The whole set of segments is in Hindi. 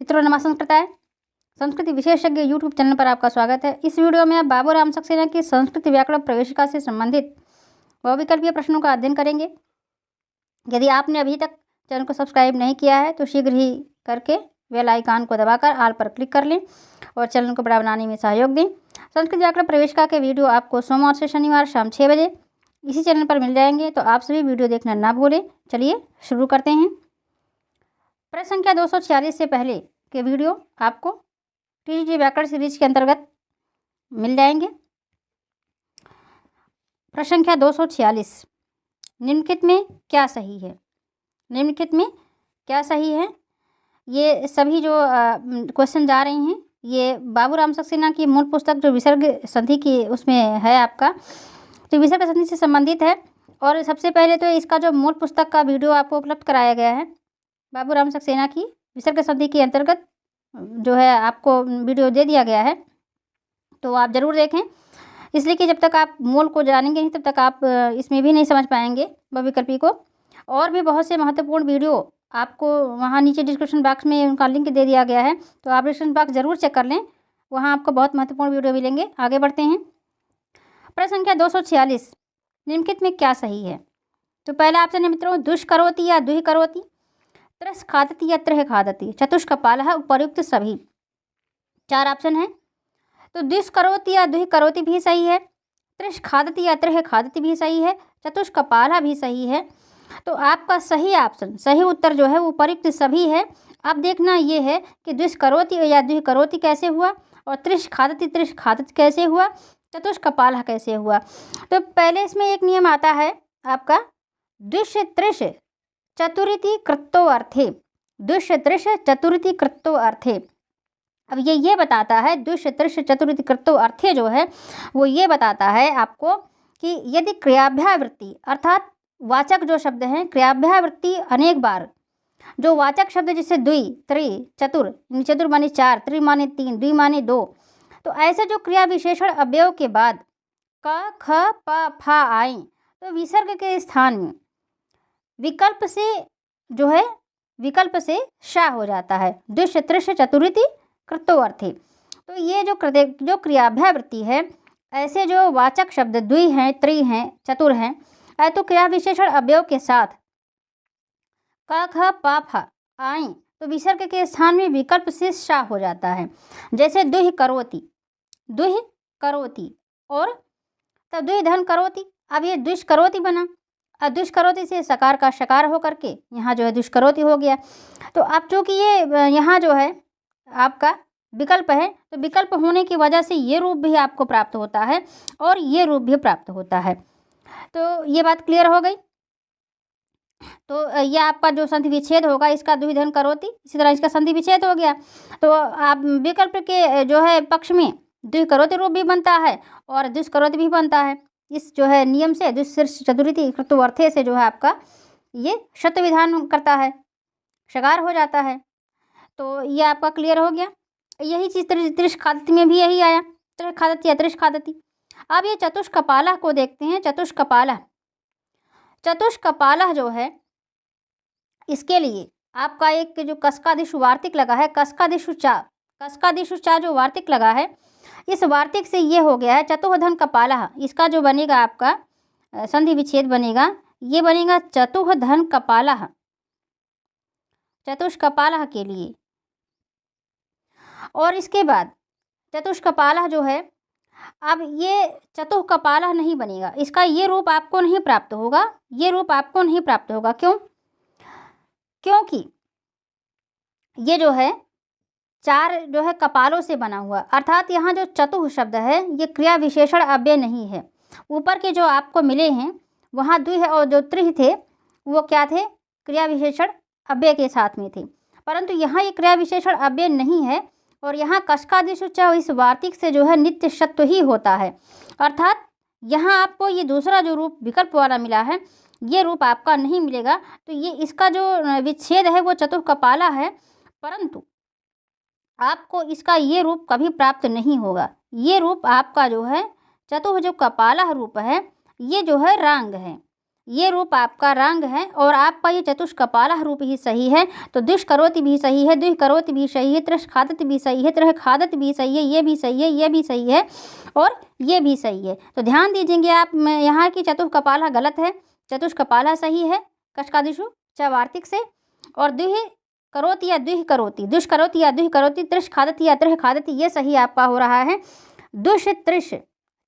मित्रों नमस्कार। संस्कृति विशेषज्ञ यूट्यूब चैनल पर आपका स्वागत है। इस वीडियो में आप बाबूराम सक्सेना की संस्कृत व्याकरण प्रवेशिका से संबंधित बहुविकल्पीय प्रश्नों का अध्ययन करेंगे। यदि आपने अभी तक चैनल को सब्सक्राइब नहीं किया है तो शीघ्र ही करके बेल आइकन को दबाकर ऑल पर क्लिक कर लें और चैनल को बड़ा बनाने में सहयोग दें। संस्कृत व्याकरण प्रवेशिका के वीडियो आपको सोमवार से शनिवार शाम 6 बजे इसी चैनल पर मिल जाएंगे, तो आप सभी वीडियो देखना ना भूलें। चलिए शुरू करते हैं। प्रश्न संख्या 246 से पहले के वीडियो आपको टीजीटी व्याकरण सीरीज के अंतर्गत मिल जाएंगे। प्रश्न संख्या 246, निम्नलिखित में क्या सही है? निम्नलिखित में क्या सही है? ये सभी जो क्वेश्चन जा रहे हैं ये बाबूराम सक्सेना की मूल पुस्तक जो विसर्ग संधि की उसमें है आपका, तो विसर्ग संधि से संबंधित है। और सबसे पहले तो इसका जो मूल पुस्तक का वीडियो आपको उपलब्ध कराया गया है बाबूराम सक्सेना की विसर्ग संधि के अंतर्गत जो है आपको वीडियो दे दिया गया है, तो आप ज़रूर देखें। इसलिए कि जब तक आप मूल को जानेंगे नहीं तब तक आप इसमें भी नहीं समझ पाएंगे बहुविकल्पी को। और भी बहुत से महत्वपूर्ण वीडियो आपको वहाँ नीचे डिस्क्रिप्शन बॉक्स में उनका लिंक दे दिया गया है, तो आप डिस्क्रिप्शन बॉक्स ज़रूर चेक कर लें, वहाँ आपको बहुत महत्वपूर्ण वीडियो मिलेंगे। आगे बढ़ते हैं। प्रश्न संख्या 246, निम्नलिखित में क्या सही है? तो पहला ऑप्शन है मित्रों दुष्करोति या दुहि करोति, त्रस खादति या त्रह खादति, चतुष्कपालः उपर्युक्त सभी। 4 ऑप्शन है। तो दुष्करोति या दुहि करोति भी सही है, त्रस खादति या त्रह खादति भी सही है, चतुष्कपालः भी सही है। तो आपका सही ऑप्शन, सही उत्तर जो है वो उपर्युक्त सभी है। अब देखना ये है कि दुष्करोति या दुहि करोति कैसे हुआ और त्रस खादति कैसे हुआ, चतुष्कपालः कैसे हुआ। तो पहले इसमें एक नियम आता है आपका दुष्य त्रिश चतुरिति कृत्तो अर्थे, दुष्य त्रिश चतुरिति कृत्तो अर्थे। अब ये बताता है दुष्य त्रिश चतुरिति कृत्तो अर्थे जो है वो ये बताता है आपको कि यदि क्रियाभ्यावृत्ति अर्थात वाचक जो शब्द हैं क्रियाभ्यावृत्ति अनेक बार जो वाचक शब्द जैसे द्वि त्रि चतुर, चतुर माने 4, त्रि माने 3, द्वि माने 2, तो ऐसे जो क्रिया विशेषण अवयव के बाद क ख प फ आए तो विसर्ग के स्थान में विकल्प से जो है विकल्प से शा हो जाता है, दुष्य त्रिश चतुरिति कृत्तो अर्थे। तो ये जो क्रियाभ्यावृत्ति है ऐसे जो वाचक शब्द द्वि हैं, त्रि हैं, चतुर हैं, तो क्रिया विशेषण अवयव के साथ क ख प फ आए तो विसर्ग के स्थान में विकल्प से शा हो जाता है। जैसे दुहि करोति और तब दुहि धन करोति, अब ये दुष्करोति बना, अब दुष्करोति से सकार का शकार हो करके यहाँ जो है दुष्करोति हो गया। तो अब चूँकि ये यहाँ जो है आपका विकल्प है तो विकल्प होने की वजह से ये रूप भी आपको प्राप्त होता है और ये रूप भी प्राप्त होता है। तो ये बात क्लियर हो गई। तो यह आपका जो संधि विच्छेद होगा इसका द्विधन करोति, इसी तरह इसका संधि विच्छेद हो गया तो आप विकल्प के जो है पक्ष में द्विकरोति रूप भी बनता है और दुष्करोति भी बनता है। इस जो है नियम से दुष्य चतुरिति कृत्तो अर्थे से जो है आपका ये शत विधान करता है, शकार हो जाता है। तो ये आपका क्लियर हो गया। यही चीज़ त्रिश खादति में भी यही आया, त्रय खादति या त्रिश खादति। अब ये चतुष्कपालः को देखते हैं। चतुष्कपालः जो है इसके लिए आपका एक जो कसकादिशु वार्तिक लगा है, कसकादिशु चा जो वार्तिक लगा है, इस वार्तिक से ये हो गया है चतुर्धन कपालः। इसका जो बनेगा आपका संधि विच्छेद बनेगा, ये बनेगा चतुर्धन कपालः, चतुष्कपालः के लिए। और इसके बाद चतुष्कपालः जो है अब ये चतुष्कपालः नहीं बनेगा, इसका ये रूप आपको नहीं प्राप्त होगा, ये रूप आपको नहीं प्राप्त होगा। क्यों? क्योंकि ये जो है 4 जो है कपालों से बना हुआ, अर्थात यहाँ जो चतुः शब्द है ये क्रिया विशेषण अव्यय नहीं है। ऊपर के जो आपको मिले हैं वहाँ द्वि है और जो त्रिह थे वो क्या थे? क्रिया विशेषण अव्यय के साथ में थे, परंतु यहाँ ये क्रिया विशेषण अव्यय नहीं है और यहाँ कसकादिशु च इस वार्तिक से जो है नित्य शत्व ही होता है। अर्थात यहाँ आपको ये दूसरा जो रूप विकल्प वाला मिला है ये रूप आपका नहीं मिलेगा। तो ये इसका जो विच्छेद है वो चतुष्कपालः है, परंतु आपको इसका ये रूप कभी प्राप्त नहीं होगा। ये रूप आपका जो है जो कपालः रूप है ये जो है रांग है, ये रूप आपका रंग है और आपका ये चतुष्कपालः रूप ही सही है। तो दुष्करोति भी सही है, दुष्करोति भी सही है, त्रस्खादति भी सही है, त्रहखादति भी सही है, ये भी सही है, ये भी सही है और ये भी सही है। तो ध्यान दीजिएंगे आप, यहाँ की चतुष्कपालः गलत है, चतुष्कपालः सही है कशकादिषु च वार्तिक से। और द्विह करोति या द्विह करोति, दुष्करोति या द्विह करोति, त्रिष्खादति या त्रिह खादति, ये सही आपका हो रहा है। दुष् त्रिश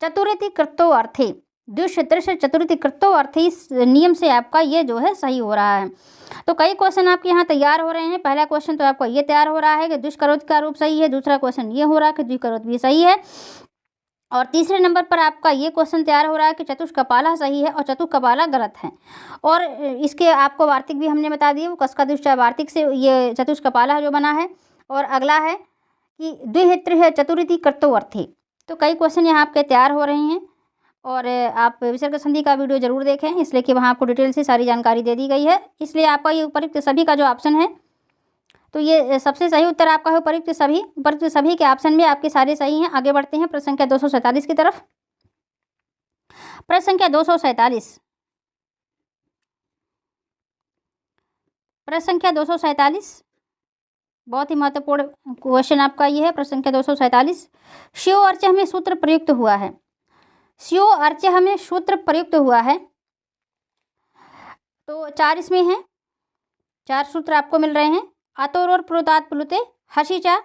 चतुरिति कृतो अर्थे, दुष् त्रिश चतुरिति कृतो अर्थे, इस नियम से आपका ये जो है सही हो रहा है। तो कई क्वेश्चन आपके यहाँ तैयार हो रहे हैं। पहला क्वेश्चन तो आपका ये तैयार हो रहा है कि दुष्करोति का रूप सही है, दूसरा क्वेश्चन ये हो रहा है कि द्विकरोति भी सही है, और तीसरे नंबर पर आपका ये क्वेश्चन तैयार हो रहा है कि चतुष्कपालः सही है और चतुष्कपालः गलत है। और इसके आपको वार्तिक भी हमने बता दिए, वो कशकादिषु वार्तिक से ये चतुष्कपालः जो बना है। और अगला है कि द्विह त्रिह चतुरिति कृतो अर्थे। तो कई क्वेश्चन यहाँ आपके तैयार हो रहे हैं और आप विसर्ग संधि का वीडियो जरूर देखें, इसलिए कि वहाँ आपको डिटेल से सारी जानकारी दे दी गई है। इसलिए आपका ये उपयुक्त सभी का जो ऑप्शन है, तो ये सबसे सही उत्तर आपका है उपयुक्त सभी। उपयुक्त सभी के ऑप्शन में आपके सारे सही हैं। आगे बढ़ते हैं प्रश्न संख्या 247 की तरफ। प्रश्न संख्या 247, प्रश्न संख्या 247 बहुत ही महत्वपूर्ण क्वेश्चन आपका ये है। प्रश्न संख्या 247, स्यो अर्चः में सूत्र प्रयुक्त हुआ है। स्यो अर्चः में सूत्र प्रयुक्त हुआ है, तो 4 इसमें हैं, 4 सूत्र आपको मिल रहे हैं। अतोरोर प्लुतात प्लुते हसीचा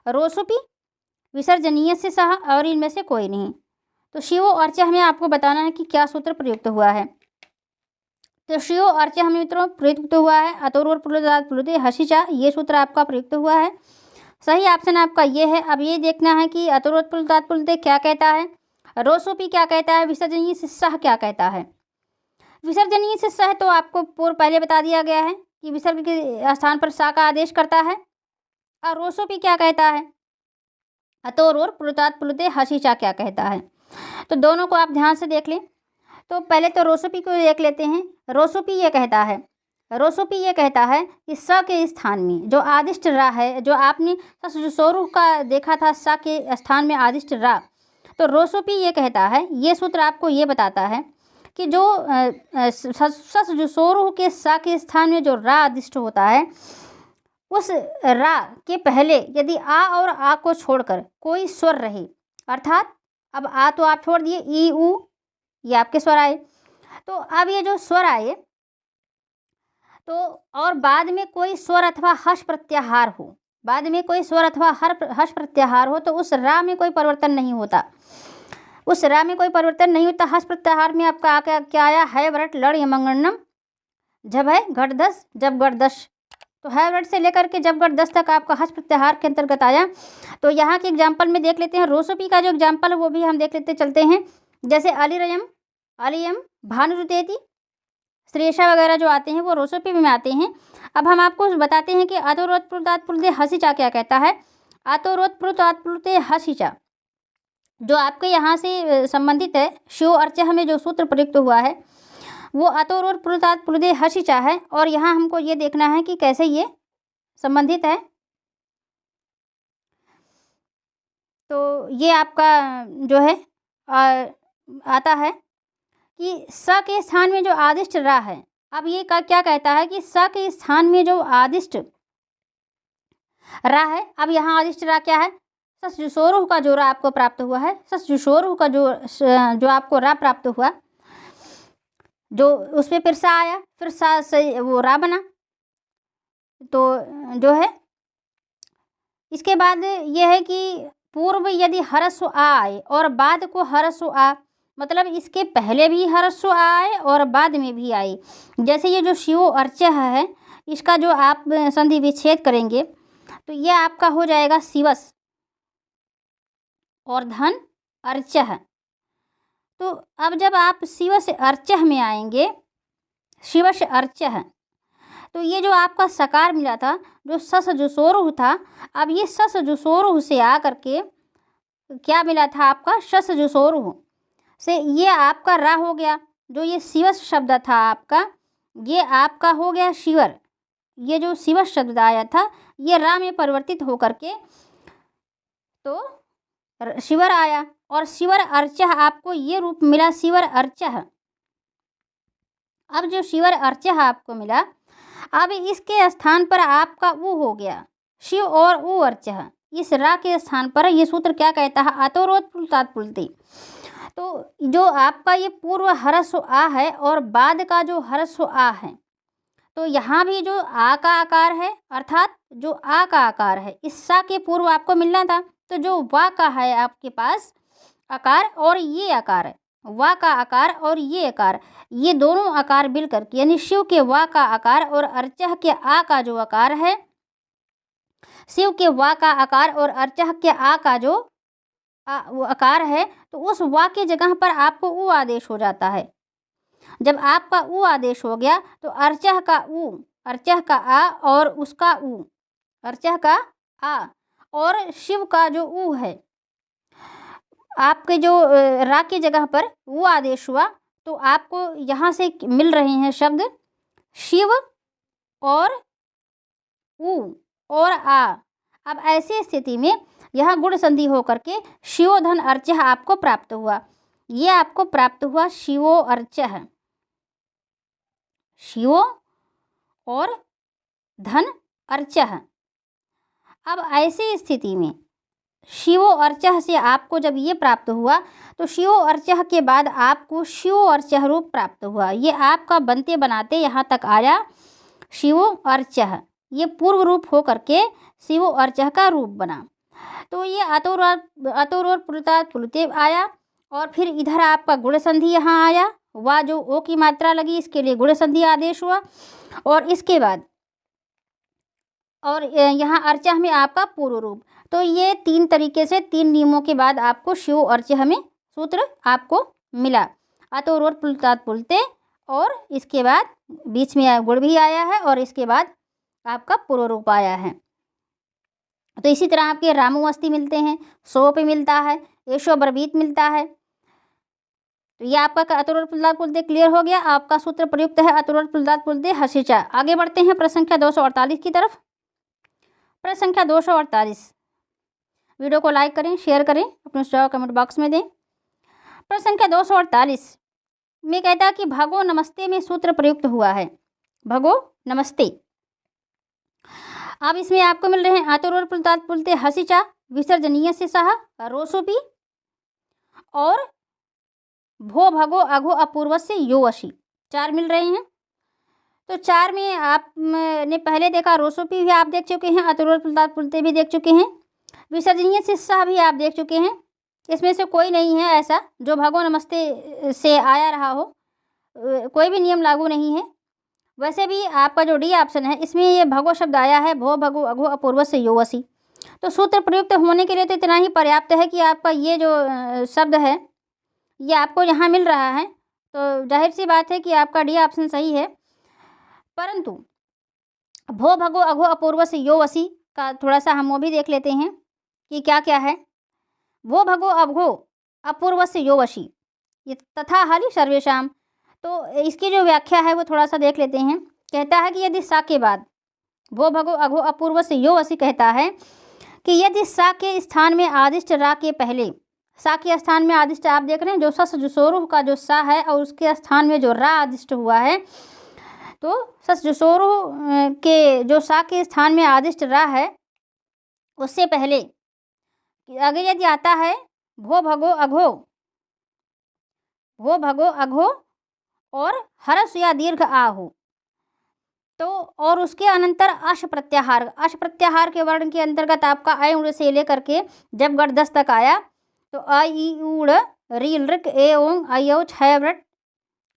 रोसुपी विसर्जनीय से सह, और इनमें से कोई नहीं। तो शिवो अर्चः हमें आपको बताना है कि क्या सूत्र प्रयुक्त हुआ है। तो शिवो अर्चः हमें मित्रों प्रयुक्त हुआ है अतोरोर प्लुतात प्लुते हसीचा, ये सूत्र आपका प्रयुक्त हुआ है। सही ऑप्शन आपका ये है। अब ये देखना है कि अतोरोर प्लुतात प्लुते क्या कहता है, रोसुपी क्या कहता है, विसर्जनीय से सह क्या कहता है। विसर्जनीय से सह तो आपको पूर्व पहले बता दिया गया है कि विसर्ग के स्थान पर सा का आदेश करता है। और रोसोपी क्या कहता है, अतोरोर प्लुतात प्लुते हसीचा क्या कहता है। तो दोनों को आप ध्यान से देख लें। तो पहले तो रोसोपी को देख लेते हैं। रोसोपी ये कहता है, रोसोपी ये कहता है कि स के स्थान में जो आदिष्ट रा है, जो आपने सोरू का देखा था स के स्थान में आदिष्ट रा, तो रोसोपी ये कहता है, ये सूत्र आपको ये बताता है कि जो सोरू के सा के स्थान में जो रा आदिष्ट होता है, उस रा के पहले यदि आ और आ को छोड़कर कोई स्वर रहे, अर्थात अब आ तो आप छोड़ दिए, ई उ ये आपके स्वर आए, तो अब ये जो स्वर आए तो और बाद में कोई स्वर अथवा हर्ष प्रत्याहार हो, बाद में कोई स्वर अथवा हर्ष प्रत्याहार हो, तो उस रा में कोई परिवर्तन नहीं होता, उस रा में कोई परिवर्तन नहीं होता। हर्ष प्रत्याहार में आपका क्या आया, है व्रट लड़ यमंगनम जब है घट 10 जब गढ़ 10, तो है वर्ड से लेकर के जब गढ़ 10 तक आपका हर्ष प्रत्याहार के अंतर्गत आया। तो यहाँ के एग्जाम्पल में देख लेते हैं, रोसोपी का जो एग्जाम्पल है वो भी हम देख लेते चलते हैं। जैसे अलिरयम अलियम भानुरुतेति श्रेषा वगैरह जो आते हैं वो रोसोपी में आते हैं। अब हम आपको बताते हैं कि अतोरोत प्लुतात प्लुते हसीचा क्या कहता है। अतोरोत प्लुतात प्लुते हसीचा जो आपके यहाँ से संबंधित है, शिव अर्चः में जो सूत्र प्रयुक्त हुआ है वो अतोरोर प्लुतात प्लुते हसीचा है। और यहाँ हमको ये देखना है कि कैसे ये संबंधित है। तो ये आपका जो है आता है कि स के स्थान में जो आदिष्ट रा है, अब ये क्या कहता है कि स के स्थान में जो आदिष्ट रा है, अब यहाँ आदिष्ट रा क्या है, ससजुषोरुह का जो रा आपको प्राप्त हुआ है, ससजुषोरुह का जो आपको रा प्राप्त हुआ, जो उसमें फिर सा आया, फिर सा से वो रा बना, तो जो है इसके बाद ये है कि पूर्व यदि हरस्व आए और बाद को हरस्व आ, मतलब इसके पहले भी हरस्व आए और बाद में भी आए। जैसे ये जो शिवो अर्चः है, इसका जो आप संधि विच्छेद करेंगे तो ये आपका हो जाएगा शिवस और धन अर्चः। तो अब जब आप शिव से अर्चः में आएंगे, शिव से अर्चः, तो ये जो आपका सकार मिला था जो सस जुसोरुह था, अब ये सस जुसोरुह से आ करके क्या मिला था आपका, सस जुसोरुह से ये आपका रा हो गया। जो ये शिवस शब्द था आपका, ये आपका हो गया शिवर। ये जो शिवस शब्द आया था ये रा में परिवर्तित होकर के तो शिवर आया, और शिवर अर्चः आपको ये रूप मिला, शिवर अर्चः। अब जो शिवर अर्चः आपको मिला, अब इसके स्थान पर आपका उ हो गया, शिव और उ अर्चः। इस रा के स्थान पर ये सूत्र क्या कहता है, अतोरोत पुलतात पुलते। तो जो आपका ये पूर्व ह्रस्व आ है और बाद का जो ह्रस्व आ है, तो यहाँ भी जो आ का आकार है, अर्थात जो आ का आकार है, इस सा के पूर्व आपको मिलना था। तो जो वा का है आपके पास आकार और ये आकार है, वा का आकार और ये आकार, ये दोनों आकार मिल करके यानी शिव के वा का आकार और अर्चः के आ का जो आकार है, शिव के वा का आकार और अर्चः के आ का जो वो आकार है, तो उस वा की जगह पर आपको उ आदेश हो जाता है। जब आपका उ आदेश हो गया तो अर्चः का उ, अर्चः का आ और उसका उ, अर्चः का आ और शिव का जो उ है, आपके जो रा की जगह पर उ आदेश हुआ, तो आपको यहाँ से मिल रहे हैं शब्द शिव और उ और आ। अब ऐसी स्थिति में यह गुण संधि हो करके शिवो धन अर्चः आपको प्राप्त हुआ। ये आपको प्राप्त हुआ शिवो अर्चः, शिवो और धन अर्चः। अब ऐसी स्थिति में शिवो अर्चः से आपको जब ये प्राप्त हुआ, तो शिवो अर्चः के बाद आपको शिवो अर्चः रूप प्राप्त हुआ। ये आपका बनते बनाते यहाँ तक आया शिवो अर्चः, ये पूर्व रूप हो करके शिवो अर्चः का रूप बना। तो ये अतोरोर पुलतात पुलते आया और फिर इधर आपका गुण संधि यहाँ आया, वा जो ओ की मात्रा लगी इसके लिए गुण संधि आदेश हुआ, और इसके बाद और यहाँ अर्चः में आपका पूर्व रूप। तो ये 3 तरीके से 3 नियमों के बाद आपको शिव अर्चः में सूत्र आपको मिला, अतोरोर पुलतात पुलते, और इसके बाद बीच में गुण भी आया है और इसके बाद आपका पूर्व रूप आया है। तो इसी तरह आपके रामू अस्थि मिलते हैं, सोप मिलता है, एशो बरबीत मिलता है। तो ये आपका अतोरोर पुलतात पुलते क्लियर हो गया। आपका सूत्र प्रयुक्त है अतोरोर पुलतात पुलते हसीचा। आगे बढ़ते हैं प्रश्न संख्या 248 की तरफ। प्रश्न संख्या 248, वीडियो को लाइक करें, शेयर करें, अपने सुझाव कमेंट बॉक्स में दें। प्रश्न संख्या 248 में कहता है कि भगो नमस्ते में सूत्र प्रयुक्त हुआ है, भगो नमस्ते। अब इसमें आपको मिल रहे हैं अतोरोर पुलतात पुलते हसीचा, विसर्जनीय से सह, रोसोपी और भो भगो अघो अपूर्व से योवशी, 4 मिल रहे हैं। तो 4 में आपने पहले देखा रोसोपी भी आप देख चुके हैं, अतोरोर पुलतात पुलते भी देख चुके हैं, विसर्जनीय से सह भी आप देख चुके हैं। इसमें से कोई नहीं है ऐसा जो भगो नमस्ते से आया रहा हो, कोई भी नियम लागू नहीं है। वैसे भी आपका जो डी ऑप्शन है इसमें ये भगो शब्द आया है, भो भगो अघो अपूर्व से योवसी। तो सूत्र प्रयुक्त होने के लिए तो इतना ही पर्याप्त है कि आपका ये जो शब्द है ये आपको यहाँ मिल रहा है, तो जाहिर सी बात है कि आपका डी ऑप्शन सही है। परंतु भो भगो अघो अपूर्व से योवसी का थोड़ा सा हम वो भी देख लेते हैं कि क्या क्या है। भो भगो अघो अपूर्व से योवशी, ये तथा हाली सर्वेशाम, तो इसकी जो व्याख्या है वो थोड़ा सा देख लेते हैं। कहता है कि यदि सा के बाद भो भगो अघो अपूर्व से योवसी कहता है कि यदि सा के स्थान में आदिष्ट रा के पहले, सा के स्थान में आदिष्ट आप देख रहे हैं जो सस जुसोरुह का जो सा है और उसके स्थान में जो रा आदिष्ट हुआ है, तो सस जुसोरुह के जो सा के स्थान में आदिष्ट रा है उससे पहले आगे यदि आता है भो भगो अघो, भो भगो अघो और हर्ष या दीर्घ आ हो, तो और उसके अनंतर अश प्रत्याहार, अश प्रत्याहार के वर्ण के अंतर्गत आपका अय उड़ से लेकर के जब गढ़ 10 तक आया, तो अ ई उड़ री लृक ए ओंग अयो छय व्रट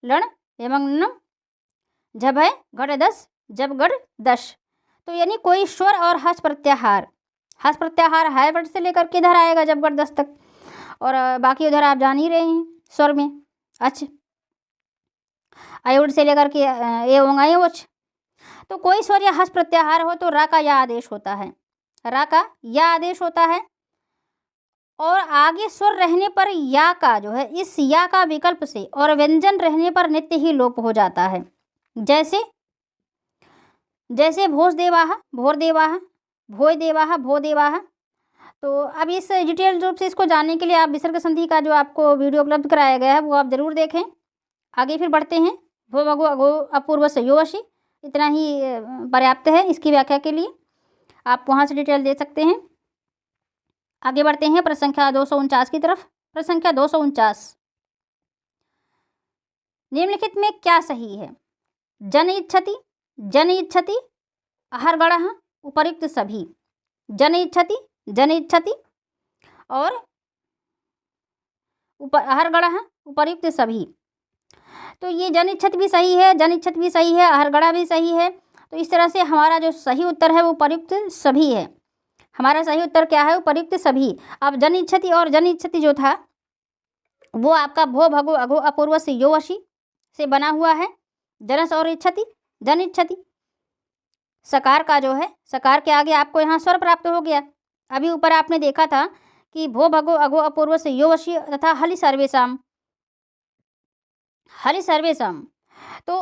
लण एवं नम जब है गढ़ 10 जब गढ़ 10। तो यानी कोई स्वर और हस प्रत्याहार, हस प्रत्याहार है व्रट से लेकर के इधर आएगा जब गढ़ 10 तक, और बाकी उधर आप जान ही रहे हैं स्वर में। अच्छा, अयुड़ से लेकर के ए ओंग अयोच, तो कोई स्वर या हस प्रत्याहार हो तो रा का या आदेश होता है, रा का या आदेश होता है, और आगे स्वर रहने पर या का जो है इस या का विकल्प से और व्यंजन रहने पर नित्य ही लोप हो जाता है। जैसे जैसे भोज देवाह, भोर देवाह, भोय देवाह, भो देवाह। तो अब इस डिटेल रूप से इसको जानने के लिए आप विसर्ग संधि का जो आपको वीडियो उपलब्ध कराया गया है वो आप ज़रूर देखें। आगे फिर बढ़ते हैं भो भगो अगो अपूर्व से योवशी, इतना ही पर्याप्त है इसकी व्याख्या के लिए। आप वहाँ से डिटेल दे सकते हैं। आगे बढ़ते हैं प्रश्न संख्या 249 की तरफ। प्रश्न संख्या 249, निम्नलिखित में क्या सही है? जन इच्छति, जन इच्छति, अहर्गणः, उपर्युक्त सभी। जन इच्छति, जन इच्छति और अहर्गणः, उपर्युक्त सभी। तो ये जन इच्छति भी सही है, जन इच्छति भी सही है, अहर्गणा भी सही है। तो इस तरह से हमारा जो सही उत्तर है वो उपर्युक्त सभी है। हमारा सही उत्तर क्या है? उपर्युक्त सभी। अब जन इच्छति और जन इच्छति जो था वो आपका भो भगो अगो अपूर्व से योवशी से बना हुआ है। जनस और इच्छति, जन इच्छति। सकार का जो है, सकार के आगे आपको यहाँ स्वर प्राप्त हो गया। अभी ऊपर आपने देखा था कि भो भगो अगो अपूर्व से योवशी तथा हलि सर्वेशम, हलि सर्वेशम। तो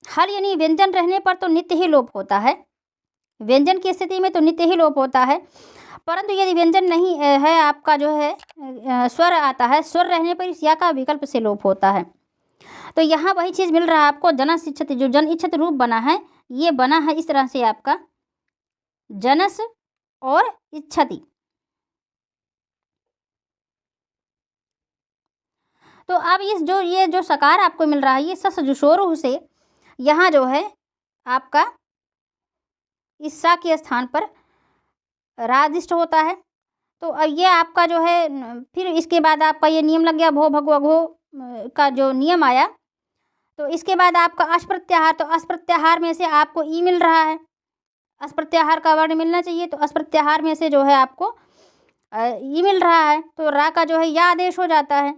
हल यानी व्यंजन रहने पर तो नित्य ही लोप होता है, व्यंजन की स्थिति में तो नित्य ही लोप होता है। परंतु यदि व्यंजन नहीं है, आपका जो है स्वर आता है, स्वर रहने पर इस या का विकल्प से लोप होता है। तो यहाँ वही चीज़ मिल रहा है आपको, जनस इच्छति, जो जन इच्छत रूप बना है ये बना है इस तरह से आपका जनस और इच्छति। तो अब इस जो ये जो सकार आपको मिल रहा है ये सस जुशोरु से यहाँ जो है आपका इस सा के स्थान पर रादिष्ट होता है। तो अब ये आपका जो है फिर इसके बाद आपका ये नियम लग गया, भो भगो अघो का जो नियम आया। तो इसके बाद आपका अश प्रत्याहार, तो अश प्रत्याहार में से आपको ई मिल रहा है, अश प्रत्याहार का वर्ण मिलना चाहिए। तो अश प्रत्याहार में से जो है आपको ई मिल रहा है, तो रा का जो है या आदेश हो जाता है।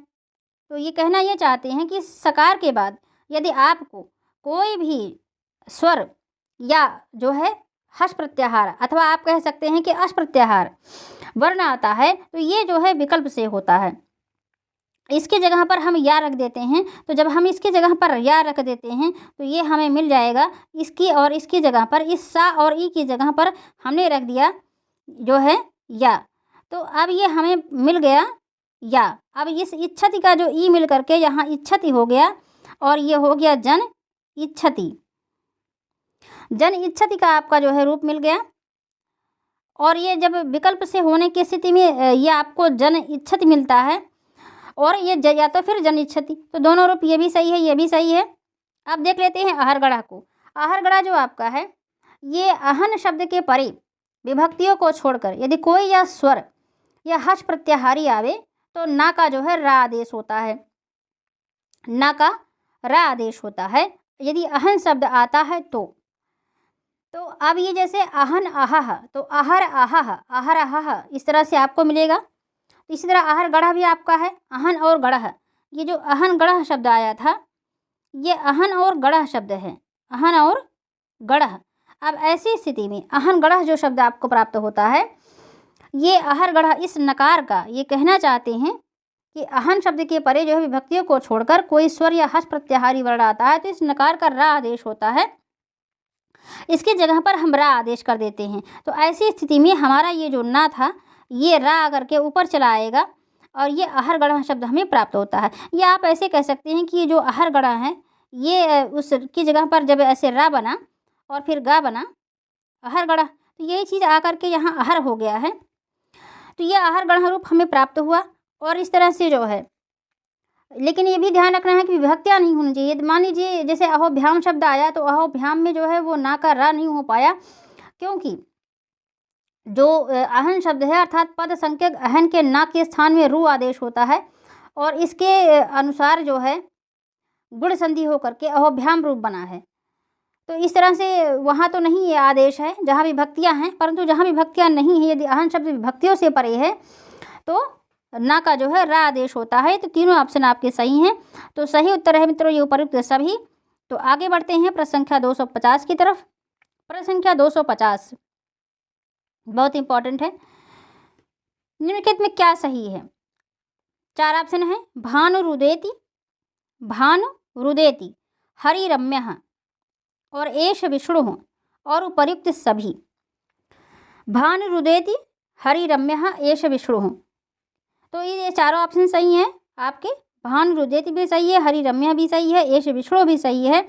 तो ये कहना ये चाहते हैं कि सकार के बाद यदि आपको कोई भी स्वर या जो है हश प्रत्याहार अथवा आप कह सकते हैं कि अश प्रत्याहार वर्ण आता है तो ये जो है विकल्प से होता है। इसकी जगह पर हम या रख देते हैं। तो जब हम इसकी जगह पर या रख देते हैं तो ये हमें मिल जाएगा इसकी और इसकी जगह पर, इस सा और ई की जगह पर हमने रख दिया जो है या। तो अब ये हमें मिल गया या। अब इस इच्छति का जो ई मिल करके यहाँ इच्छति हो गया और ये हो गया जन इच्छति। जन इच्छति का आपका जो है रूप मिल गया। और ये जब विकल्प से होने की स्थिति में ये आपको जन इच्छति मिलता है और ये या तो फिर जन इच्छति, तो दोनों रूप ये भी सही है ये भी सही है। अब देख लेते हैं अहर्गणा को। अहर्गणा जो आपका है ये अहन शब्द के परे विभक्तियों को छोड़कर यदि कोई या स्वर या हश प्रत्याहारी आवे तो ना का जो है रा आदेश होता है, ना का रा आदेश होता है यदि अहन शब्द आता है तो अब ये जैसे अहन अहह तो अहर अहह अहर अहह इस तरह से आपको मिलेगा। इसी तरह अहर गढ़ भी आपका है, अहन और गढ़। ये जो अहन गढ़ शब्द आया था ये अहन और गढ़ शब्द है, अहन और गढ़। अब ऐसी स्थिति में अहन गढ़ जो शब्द आपको प्राप्त होता है ये अहर गढ़ इस नकार का ये कहना चाहते हैं कि अहन शब्द के परे जो है विभक्तियों को छोड़कर कोई स्वर या हस प्रत्याहारी वर्ण आता है तो इस नकार का रा आदेश होता है, इसकी जगह पर हम रा आदेश कर देते हैं। तो ऐसी स्थिति में हमारा ये जो ना था ये रा आकर के ऊपर चला आएगा और ये अहर गढ़ शब्द हमें प्राप्त होता है। या आप ऐसे कह सकते हैं कि ये जो अहर गढ़ है ये उसकी जगह पर जब ऐसे रा बना और फिर गा बना अहर गढ़, तो यही चीज़ आकर के यहाँ अहर हो गया है। तो ये अहर गढ़ रूप हमें प्राप्त हुआ। और इस तरह से जो है, लेकिन ये भी ध्यान रखना है कि विभक्तियाँ नहीं होनी चाहिए। मान लीजिए जैसे अहोभ्याम शब्द आया तो अहोभ्याम में जो है वो ना का रा नहीं हो पाया, क्योंकि जो अहन शब्द है अर्थात पद संज्ञक अहन के ना के स्थान में रू आदेश होता है और इसके अनुसार जो है गुण संधि होकर के अहोभ्याम रूप बना है। तो इस तरह से वहाँ तो नहीं ये आदेश है जहाँ विभक्तियाँ हैं, परंतु जहाँ विभक्तियाँ नहीं है यदि अहन शब्द विभक्तियों से परे है तो ना का जो है रा आदेश होता है। तो तीनों ऑप्शन आपके सही हैं। तो सही उत्तर है मित्रों ये उपर्युक्त सभी। तो आगे बढ़ते हैं प्रश्न संख्या 250 की तरफ। प्रश्न संख्या 250 बहुत इंपॉर्टेंट है। निम्नलिखित में क्या सही है? 4 ऑप्शन है, भानु रुदेति, भानु रुदेति, हरि रम्य और एष विष्णु और उपर्युक्त सभी। भानु रुदेति, हरि रम्य, एष विष्णु। तो ये चारों ऑप्शन सही हैं आपके। भानुरुदेति भी सही है, हरिरम्य भी सही है, एष विष्णु भी सही है।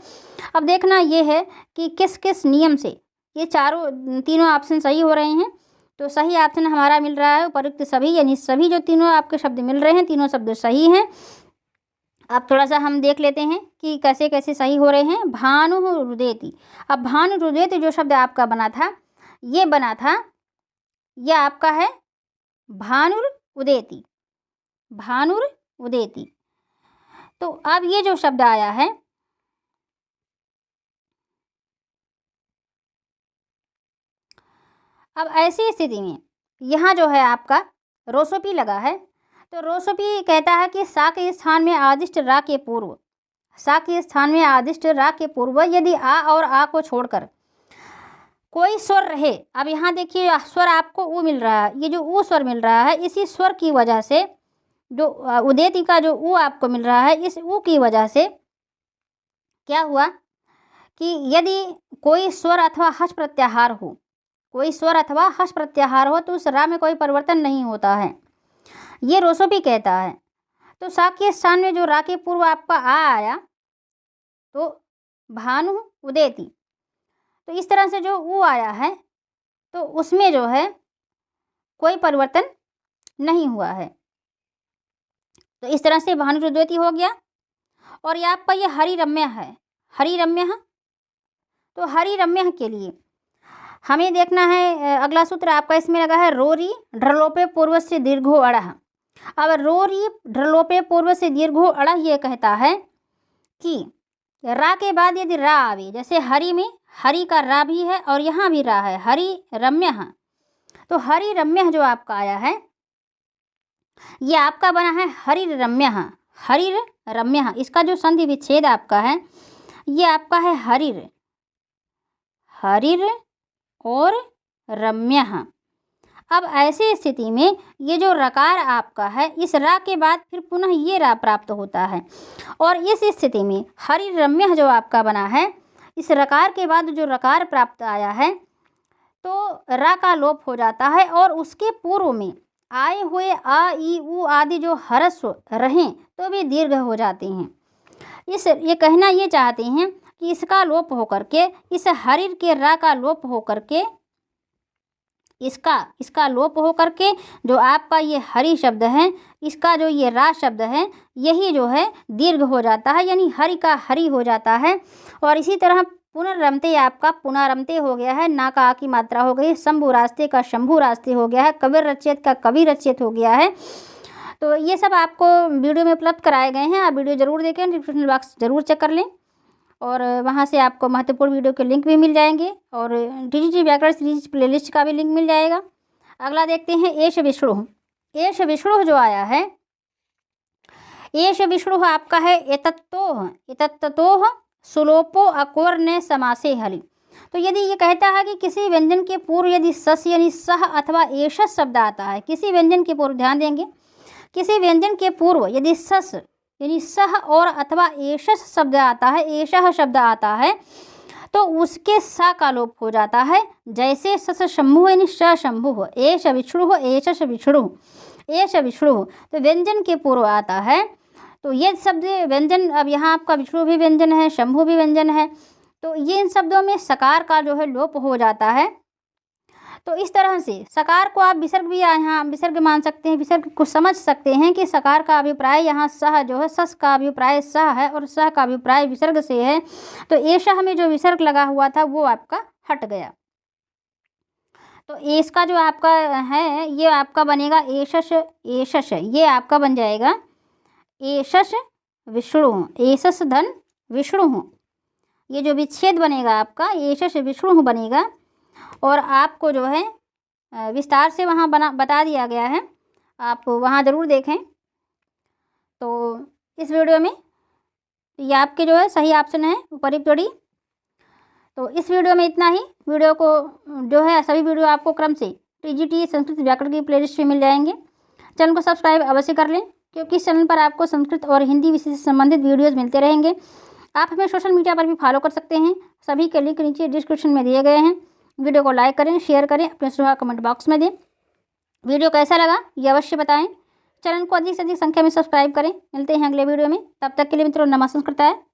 अब देखना ये है कि किस किस नियम से ये तीनों ऑप्शन सही हो रहे हैं। तो सही ऑप्शन हमारा मिल रहा है उपरोक्त सभी, यानी सभी जो तीनों आपके शब्द मिल रहे हैं, तीनों शब्द सही हैं। अब थोड़ा सा हम देख लेते हैं कि कैसे कैसे सही हो रहे हैं। भानुरुदेति, अब भानुरुदेति जो शब्द आपका बना था, यह आपका है भानुरुदेति, भानुरुदेति। तो अब ये जो शब्द आया है, अब ऐसी स्थिति में यहाँ जो है आपका रोसोपी लगा है। तो रोसोपी कहता है कि सा के स्थान में आदिष्ट रा के पूर्व, सा के स्थान में आदिष्ट रा के पूर्व यदि आ और आ को छोड़कर कोई स्वर रहे। अब यहाँ देखिए स्वर आपको ऊ मिल रहा है, ये जो ऊ स्वर मिल रहा है, इसी स्वर की वजह से जो उदेति का जो ऊ आपको मिल रहा है, इस ऊ की वजह से क्या हुआ कि यदि कोई स्वर अथवा हस प्रत्याहार हो, कोई स्वर अथवा हस प्रत्याहार हो तो उस रा में कोई परिवर्तन नहीं होता है, ये रोसोपी कहता है। तो सा के स्थान में जो रा के पूर्व आपका आ आया तो भानु उदेति, तो इस तरह से जो ऊ आया है तो उसमें जो है कोई परिवर्तन नहीं हुआ है। तो इस तरह से भानुरुदेति हो गया। और ये आपका ये हरिरम्य है, हरिरम्य, तो हरिरम्य के लिए हमें देखना है अगला सूत्र आपका इसमें लगा है रोरी ढ्रलोपे पूर्व से दीर्घो अड़ह। अब रोरी ढ्रलोपे पूर्व से दीर्घो अड़ह ये कहता है कि रा के बाद यदि रा आवे, जैसे हरि में हरि का रा भी है और यहाँ भी रा है, हरि रम्य है। तो हरि रम्य जो आपका आया है ये आपका बना है हरिर रम्य, हरिर रम्य। इसका जो संधि विच्छेद आपका है ये आपका है हरिर, हरिर और रम्य। अब ऐसी स्थिति में ये जो रकार आपका है, इस रा के बाद फिर पुनः ये रा प्राप्त होता है। और इस स्थिति में हरिर रम्य जो आपका बना है, इस रकार के बाद जो रकार प्राप्त आया है तो रा का लोप हो जाता है और उसके पूर्व में आए हुए आ ई उ आदि जो ह्रस्व रहें तो भी दीर्घ हो जाते हैं। ये कहना ये चाहते हैं कि इसका लोप होकर के, इस हरिर के रा का लोप होकर के, इसका लोप होकर के जो आपका ये हरि शब्द है, इसका जो ये रा शब्द है, यही जो है दीर्घ हो जाता है, यानी हरि का हरि हो जाता है। और इसी तरह पुनर्रमते आपका पुनरमते हो गया है, ना का आ की मात्रा हो गई, शंभु रास्ते का शंभु रास्ते हो गया है, कबीर रचियत का कबीर रचियत हो गया है। तो ये सब आपको वीडियो में उपलब्ध कराए गए हैं, आप वीडियो ज़रूर देखें, डिस्क्रिप्शन बॉक्स ज़रूर चेक कर लें और वहाँ से आपको महत्वपूर्ण वीडियो के लिंक भी मिल जाएंगे और DGT व्याकरण सीरीज प्लेलिस्ट का भी लिंक मिल जाएगा। अगला देखते हैं एष विष्णु। एष विष्णु जो आया है, एष विष्णु आपका है एतत्तोह, एतत्तोह सुलोपो अकोर ने समासे हलि। तो यदि ये कहता है कि किसी व्यंजन के पूर्व यदि सस यानी सह अथवा एषस शब्द आता है, किसी व्यंजन के पूर्व, ध्यान देंगे, किसी व्यंजन के पूर्व यदि सस यानी सह और अथवा एषस शब्द आता है, एषः शब्द आता है, तो उसके सा का लोप हो जाता है। जैसे सस शंभु यानी श शंभु हो, एष विष्णु, एषस विष्णु, एष विष्णु, तो व्यंजन के पूर्व आता है। तो ये शब्द व्यंजन, अब यहाँ आपका विष्णु भी व्यंजन है, शंभु भी व्यंजन है, तो ये इन शब्दों में सकार का जो है लोप हो जाता है। तो इस तरह से सकार को आप विसर्ग भी यहाँ विसर्ग मान सकते हैं, विसर्ग को समझ सकते हैं कि सकार का अभिप्राय यहाँ सह जो है, सस का अभिप्राय सह है और सह का अभिप्राय विसर्ग से है। तो एषः में जो विसर्ग लगा हुआ था वो आपका हट गया। तो एस का जो आपका है ये आपका बनेगा एषस, एषस, ये आपका बन जाएगा एषस विष्णु, एषस धन विष्णु, ये जो विच्छेद बनेगा आपका एषस विष्णु बनेगा। और आपको जो है विस्तार से वहाँ बता दिया गया है, आप वहाँ ज़रूर देखें। तो इस वीडियो में ये आपके जो है सही ऑप्शन है उपयुक्त जोड़ी। तो इस वीडियो में इतना ही। वीडियो को जो है सभी वीडियो आपको क्रम से TGT संस्कृत व्याकरण की प्लेलिस्ट में मिल जाएंगे। चैनल को सब्सक्राइब अवश्य कर लें, क्योंकि इस चैनल पर आपको संस्कृत और हिंदी विषय से संबंधित वीडियोज़ मिलते रहेंगे। आप हमें सोशल मीडिया पर भी फॉलो कर सकते हैं, सभी के लिंक नीचे डिस्क्रिप्शन में दिए गए हैं। वीडियो को लाइक करें, शेयर करें, अपने सुझाव कमेंट बॉक्स में दें। वीडियो कैसा लगा ये अवश्य बताएं। चैनल को अधिक से अधिक संख्या में सब्सक्राइब करें। मिलते हैं अगले वीडियो में, तब तक के लिए मित्रों नमस्कार करता है।